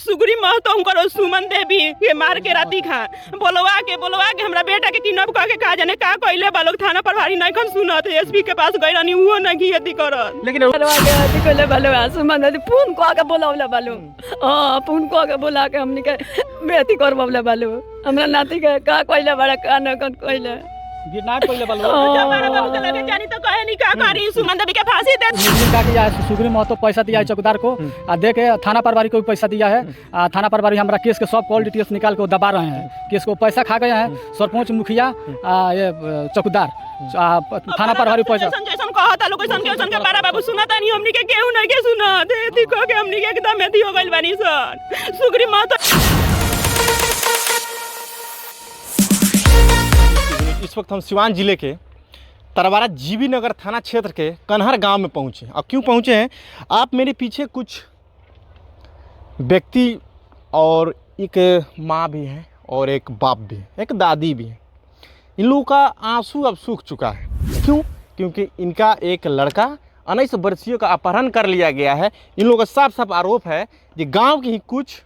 सुगरी महतो उनको सुमन देवी के मार के राती खा बोलवा के हमरा बेटा के किडनैप करके का जाने का कइले बा लोग थाना प्रभारी नहीं खन सुनत एसपी के पास गइल नहीं वो नहीं अथी करत लेकिन करवा के अथी कइले बालो सुमन देवी फोन को के बोलावले बालो हां फोन को के बोला के हमनी के बेटी करवावले बालो हमरा नाती के का कइले बड़ा का न कइले गिरनाट कइले बालो हमारा बाबू के लगे जानी तो कहे नहीं का करी सुमन देवी के फांसी दे का किया है सुगरी महतो पैसा दिया है चौकीदार को दे के थाना प्रभारी को भी पैसा दिया है। थाना प्रभारी हमारा केस के सब कॉल डिटेल्स निकाल के दबा रहे हैं। केस को पैसा खा गए हैं सरपंच मुखिया ये चौकीदार थाना प्रभारी पैसा जैसन कहता लोग ऐसन के बड़ा बाबू सुनता नहीं हमनी के केहू नहीं के सुनत एथी कह के हमनी के एकदम एथी हो गइल बानी सर सुगरी महतो। इस वक्त हम सिवान जिले के तरवारा जीबी नगर थाना क्षेत्र के कन्हर गांव में पहुंचे। अब क्यों पहुंचे हैं आप मेरे पीछे कुछ व्यक्ति और एक माँ भी हैं और एक बाप भी है एक दादी भी है। इन लोगों का आंसू अब सूख चुका है। क्यों? क्योंकि इनका एक लड़का 19 वर्षीय का अपहरण कर लिया गया है। इन लोगों का साफ साफ आरोप है कि गाँव के ही कुछ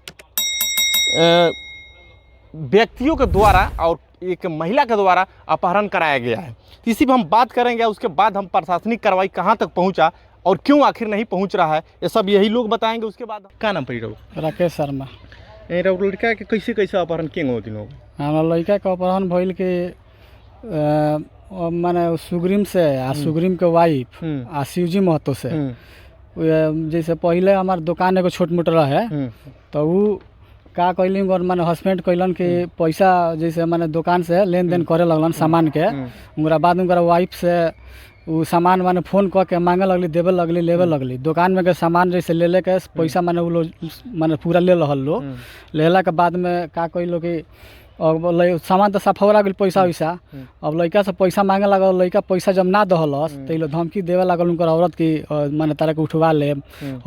व्यक्तियों के द्वारा और एक महिला के द्वारा अपहरण कराया गया है। इसी पर हम बात करेंगे। उसके बाद हम प्रशासनिक कार्रवाई कहां तक पहुंचा और क्यों आखिर नहीं पहुंच रहा है ये सब यही लोग बताएंगे। उसके बाद क्या नाम पड़ी रहो राकेश शर्मा लड़का के कैसे अपहरण किए होती लोग हमारा लड़का का अपहरण भइल के माने सुग्रीम से आ सुग्रीम के वाइफ आ शिवजी महतो से जैसे पहले हमार दुकान एगो छोट मोट रहे तो वो का कैलिन माने हस्बैंड कैलन कि पैसा जैसे माने दुकान से लेन देन करे लगलन सामान के उनका बाद उनका वाइफ से वो सामान माने फ़ोन कऽ के मांगे लगली देवे लगली लेवे लगली दुकान में के सामान जैसे ले के पैसा माने वो लोग माने पूरा ले रहल लोग लेला के बाद में का कैलो कि अब सामान तो सफौरा गई पैसा वैसा अब लड़का से पैसा मांगे लगल लड़का पैसा जब ना दहलस तो ये धमकी देवे लगल उनकर औरत की माने तारा के उठवा ले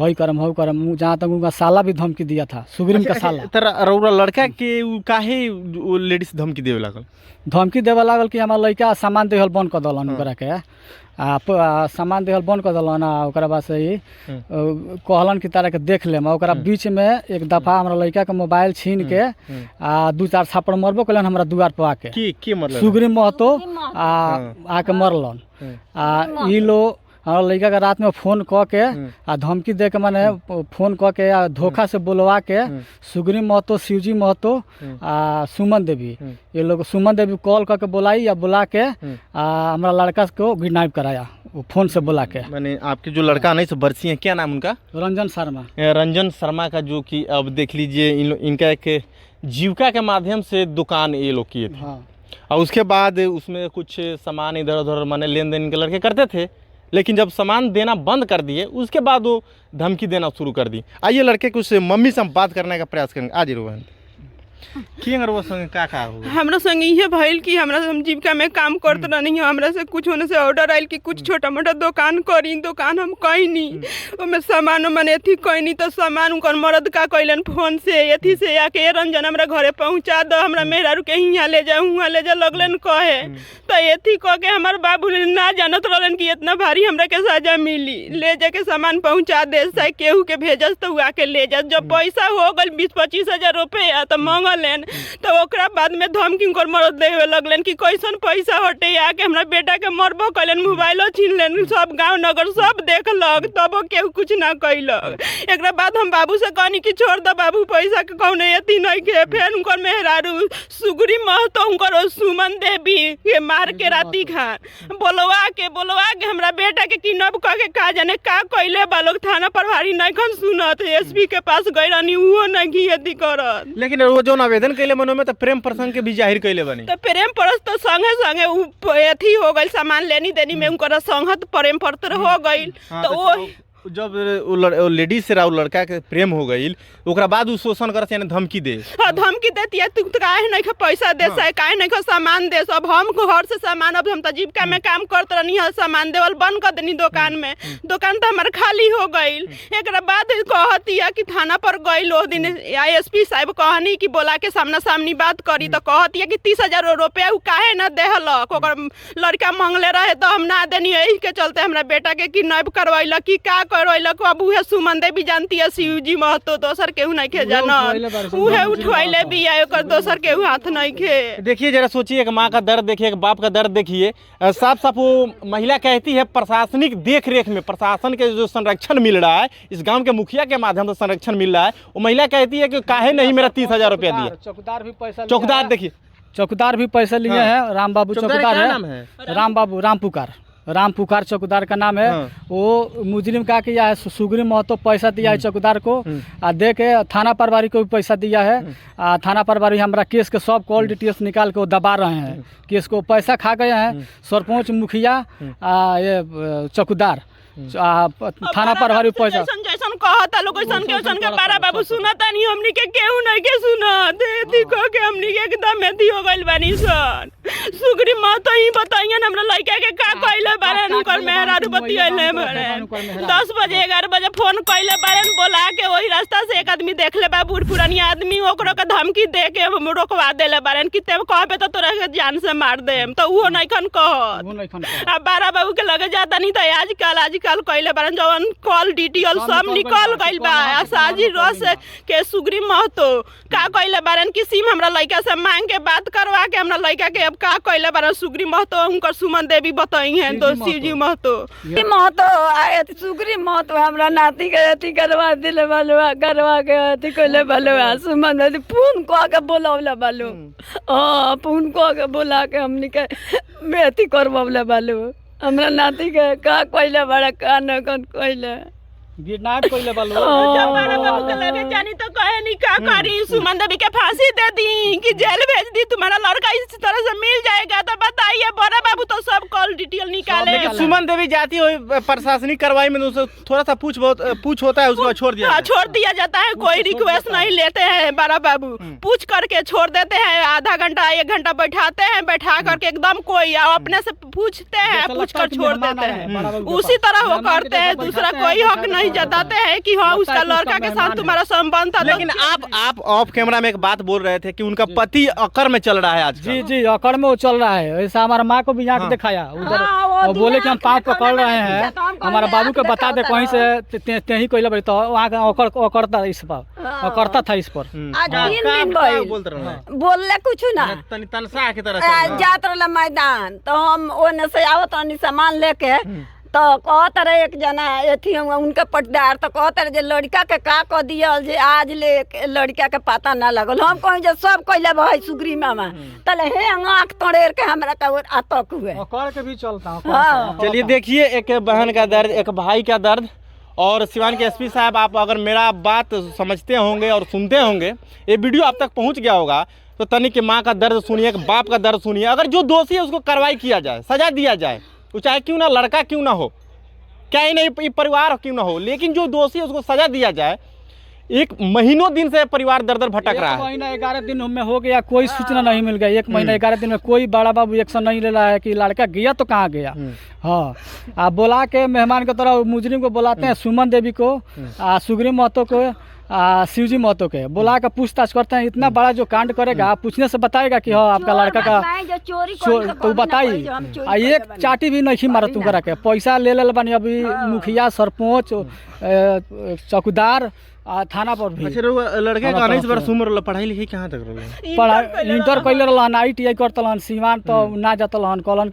हई करम जहाँ तक उनका साला भी धमकी दिया था सुग्रीम का साला तरह लड़का के काहे लेडीज धमकी देवे लागल कि हमारा लड़का सामान देहल बंद कर दलन उनकरा के सामान देहल बंद कर दलन ओकरा बाद से ही कहलन कि तारा के देख लेम ओकरा बीच में एक दफा हमारा लड़का के मोबाइल छीन के 2-4 थापड़ मरबो कलन हमारा दुआर पर आके की मतलब सुग्रीम महतो आके मरलन ई लोग हमारा लड़का के रात में फ़ोन कऽ के धमकी दे के माने फ़ोन कऽ के धोखा से बुलवा के सुग्रीम महतो शिवजी महतो सुमन देवी ये लोग सुमन देवी कॉल करके बुलाई या बुला के हमारा लड़का को किडनैप कराया फ़ोन से बुला के। मैंने आपके जो लड़का 19 वर्षीय है क्या नाम उनका? रंजन शर्मा का जो कि अब देख लीजिए इनका एक जीविका के माध्यम से दुकान ये लोग किए थे और उसके बाद उसमें कुछ सामान इधर उधर माने लेन देन के लड़के करते थे लेकिन जब सामान देना बंद कर दिए उसके बाद वो धमकी देना शुरू कर दी। आइए लड़के के उस मम्मी से हम बात करने का प्रयास करेंगे। आज रोहन की अगर वो संग का हो हमरा संग ये भइल कि हमरा हम जीविका में काम करत रहनी हमरा से कुछ होने से ऑर्डर आइल कि कुछ छोटा मोटा दुकान करी दुकान हम कईनी ओमे सामान माने एथी कईनी तो सामान उनकर मर्द का कइलन फोन से एथी से आके रंजन हमरा घरे पहुंचा दो हमरा मेहरारू के हियां ले जा लगलन कहे तो एथी कह के हमर बाबू ना जानत रहलन कि इतना भारी हमरा के सजा मिली ले जाके सामान पहुंचा दे चाहे केहू के भेजस तो आके ले जा जब पैसा हो गल 20-25 हजार रुपया तो मंगल तो ओकरा बाद में धमकी उनकर मरद देवे लगलन कि कैसन पैसा हटे आके हमरा बेटा के मरबो कलन मोबाइलो छीन लेन सब गांव नगर सब देखलक तब केहू कुछ ना कइलक। एकरा बाद हम बाबू से कहनी कि छोड़ दो बाबू पैसा के कौने एती नहीं के फिर उनकर मेहरारू सुगरी महतो उनकर सुमन देवी के मार के राती खा बोलवा के हमरा बेटा के किडनैप करके का जाने का कइले बा लोग थाना प्रभारी नहीं खन सुनत एसपी के पास गइल रहनी वो नहीं अथी करत। लेकिन वो जो आवेदन कैले मनो में तो प्रेम प्रसंग के भी जाहिर कैले बनी तो प्रेम परस तो संगे अथी हो गई सामान लेनी देनी में उनका संगत प्रेम पत्र हो गई तो वो जब वो लेडीज से लड़का के प्रेम हो गई ओकरा बाद उ शोषण करत यानी धमकी दे धमकी देती है तू काहे नहीं खा पैसा दे सके काहे नहीं खा सामान दे सब हम घर से सामान अब हम तो जीविका में काम करते रहनी है सामान देवल बंद कर देनी दुकान में दुकान तो हमारे खाली हो गई। एक बाद कहती है कि थाना पर गई वो दिन एसपी साहब कहनी कि बोला के सामना सामनी बात करी तो कहती है कि 30,000 रुपया काहे न देहलक ओकर लड़का मांगले रहे तो हम ना देनी यही के चलते हमरा बेटा के किडनैप करवैलक कि का करैलक अब उहे सुमन देवी जानती है शिवजी महतो दोसर केहू नहीं खे जानत उहे उठवैले भी है ओकर दोसर केहू हाथ नहीं खे। देखिए जरा सोचिए, एक माँ का दर्द देखिए, एक बाप का दर्द देखिए। साफ साफ वो महिला कहती है प्रशासनिक देख रेख में प्रशासन के जो संरक्षण मिल रहा है, इस गांव के मुखिया के माध्यम से संरक्षण मिल रहा है, वो महिला कहती है कि काहे नहीं मेरा 30,000 रुपया दिया। चौकीदार भी पैसा, चौकीदार देखिए, चौकीदार भी पैसे लिए हैं। राम बाबू चौकीदार है, राम बाबू राम पुकार चौकीदार का नाम है। वो मुजरिम का किया है, सुग्रीव महतो पैसा दिया है चौकीदार को, आ दे के थाना प्रभारी को भी पैसा दिया है। थाना प्रभारी हमारा केस के सब कॉल डिटेल्स निकाल के वो दबा रहे हैं, केस को पैसा खा गए हैं सरपंच मुखिया ये चौकीदार थाना प्रभारी पैसा जैसन कहता लोग वैसन के बारा बाबू सुनता नहीं, हमनी के केहू नहीं के सुनत एथी कह के हमनी के एकदम एथी हो गइल बानी सन। सुग्रीव महतो ही बताइए हमरा लड़का के का कइले बारन उनकर मेहरारू बतियले बारन 10 बजे 11 बजे फोन कइले बारन, बोला के वही रास्ता से एक आदमी देखले बा बूढ़ पुरानी आदमी, ओकरो के धमकी दे के रोकवा देले बारन कि तेब कहबे तो तोरा के जान से मार देम, तो उहो नहीं खन कहत। अब बारा बाबू के लगे जाता नहीं तो आजकल कइले बारन जवन कॉल डिटेल सब निकल गइल बा। साजी रस के सुग्रीव महतो का कइले बारन कि सिम हमरा लड़का से मांग के बात करवा के हमरा लड़का के अब का कइले बारन सुग्रीव महतो उनकर सुमन देवी बताई हैं तो शिवजी महतो सुग्रीव महतो हमरा नाती के अथी करवा दिले बालुआ करवा के अथी कइले बालुआ सुमन देवी फोन कह के बोलौले बालू फोन कह के बोला के हमनी के बेटी करवले बालू हमरा नाती के का कइले बड़ा का न कन कइले गिरनाट कइले बालू। बारा बाबू के लगे जानी तो कहे नहीं का करी, सुमन देवी के फांसी दे दी कि जेल भेज दी, तुम्हारा लड़का इस तरह से मिल जाएगा तो बताइए। बड़ा बाबू तो सब कॉल डिटेल निकाले। लेकिन सुमन देवी जाती है प्रशासनिक कार्रवाई में तो थोड़ा सा पूछ होता है, उसके बाद छोड़ दिया जाता है। कोई रिक्वेस्ट नहीं लेते हैं बड़ा बाबू, पूछ करके छोड़ देते हैं। आधा घंटा 1 घंटा बैठाते हैं, बैठा करके एकदम कोई अपने से पूछते हैं, पूछ कर छोड़ देते हैं। उसी तरह वो करते हैं, दूसरा कोई हक नहीं जताते हैं कि हाँ उसका लड़का के साथ तुम्हारा संबंध था। लेकिन आप ऑफ कैमरा में एक बात बोल रहे थे कि उनका पति अकर में चल रहा है आज। जी अकर में वो चल रहा है। ऐसा हमारा माँ को भी यहाँ दिखाया उधर, और बोले कि हम पाँव पकड़ रहे हैं, हमारा बाबू को बता दे कहीं से ते ही कोई लगे तो वहाँ अकड़ता इस पर अकड़ता था इस पर। बोलले कुछ ना तनसा की तरह जात रहा मैदान तो हम ओने से आवत सामान लेके तो कहत रहे एक जना एथी उनके पटदार तो कहत रहे जे लड़का के का कह दिया जे आज ले लड़का के पता ना लगल। हम कहीं जे सब कइले भाई सुग्रीव मामा तले हे आंख तोड़ेर के हमरा का आतक हुए कर के भी चलता। चलिए देखिए, एक बहन का दर्द, एक भाई का दर्द। और सिवान के एसपी साहब, आप अगर मेरा बात समझते होंगे और सुनते होंगे, ये वीडियो आप तक पहुंच गया होगा, तो तनिक के माँ का दर्द सुनिए, एक बाप का दर्द सुनिए। अगर जो दोषी है उसको कार्रवाई किया जाए, सजा दिया जाए, वो चाहे क्यों ना लड़का क्यों ना हो, क्या ही नहीं परिवार क्यों ना हो, लेकिन जो दोषी है उसको सजा दिया जाए। एक महीनों दिन से परिवार दर दर भटक रहा है। 1 महीना 11 दिन में हो गया, कोई सूचना नहीं मिल गई। 1 महीना 11 दिन में कोई बड़ा बाबू एक्शन नहीं ले रहा है कि लड़का गया तो कहाँ गया। हाँ, आप बुला के मेहमान की तरह मुजरिम को बुलाते हैं, सुमन देवी को, सुग्रीव महतो को, शिवजी महतो के बुला कर पूछताछ करते हैं। इतना बड़ा जो कांड करेगा पूछने से बताएगा कि हाँ आपका लड़का का तो बताइए। एक चाटी भी नहीं मारा तुम करा के, पैसा ले बनी अभी मुखिया सरपंच चौकीदार थाना पर भी। अच्छा, लड़के का 19 वर्ष उम्र, पढ़ाई लिखाई कहाँ तक रही? इंटर कैले रहन, ITI करतलन, सीमान तो ना जतलन, कहलन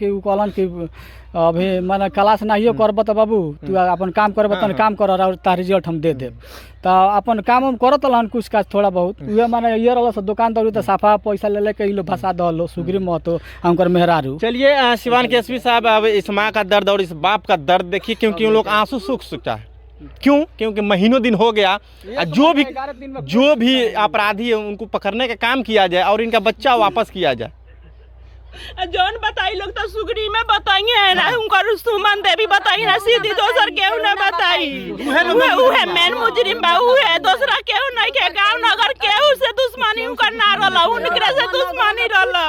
कि अभी मैंने क्लास नहीं करब तो बाबू तू अपन काम करब तन काम कर और तार रिजल्ट हम दे देब। तो अपन काम हम करत रहन कुछ काज थोड़ा बहुत, उहे माने ये रहल से दुकान दौड़ी तो साफा पैसा ले के इलो फंसा दलो सुग्रीव महतो हमकर मेहरारू। चलिए सिवान के एसपी साहब, अब इस माँ का दर्द और इस बाप का दर्द देखिए, क्योंकि उन लोग आंसू सूख चुका है। क्यों? क्योंकि महीनों दिन हो गया, जो भी अपराधी है उनको पकड़ने का काम किया जाए और इनका बच्चा वापस किया जाए। जौन बताई लोग तो सुग्रीव में बताइए है ना, उनकर सुमन देवी बताई ना, सीधी दोसर केहू ना बताई। उहे मेन मुजरिम बा, उहे दूसरा केहू नहीं के। गांव नगर केहू से दुश्मनी उनकर ना रहला, उनकरे से दुश्मनी रहला,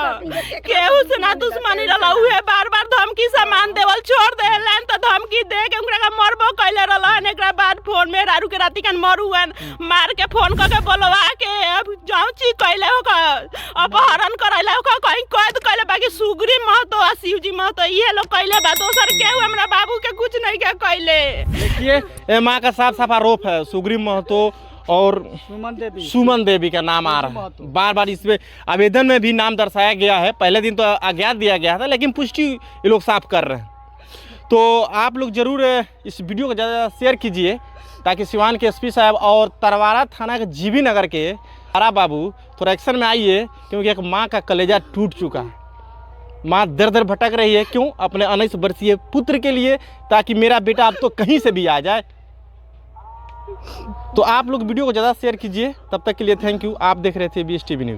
केहू से ना दुश्मनी रहला। उहे बार-बार धमकी सामान देवल छोड़ देलन तो धमकी दे के उनकरा का मरबो कइले रहला। एकरा बाद फोन में रारू के राती कन मरुवन मार के फोन करके बोलवा के अब जाऊं ची कैले हो का अपहरण करैला हो का कहीं कैद कैले बाकी सुग्री महतो आ शिवजी महतो ये लोग कैले बा दोसर केहू हमरा बाबू के कुछ नहीं के कैले। देखिए माँ का साफ साफ आरोप है सुग्री महतो और सुमन देवी का नाम आ रहा है बार बार। इसमें आवेदन में भी नाम दर्शाया गया है, पहले दिन तो अज्ञात दिया गया था लेकिन पुष्टि ये लोग साफ कर रहे हैं। तो आप लोग जरूर इस वीडियो को ज़्यादा शेयर कीजिए ताकि सिवान के एसपी साहब और तरवारा थाना के जीबी नगर के तारा बाबू थोड़ा एक्शन में आइए, क्योंकि एक माँ का कलेजा टूट चुका है। माँ दर दर भटक रही है, क्यों? अपने 19 वर्षीय पुत्र के लिए, ताकि मेरा बेटा अब तो कहीं से भी आ जाए। तो आप लोग वीडियो को ज़्यादा शेयर कीजिए। तब तक के लिए थैंक यू। आप देख रहे थे BSTV न्यूज़।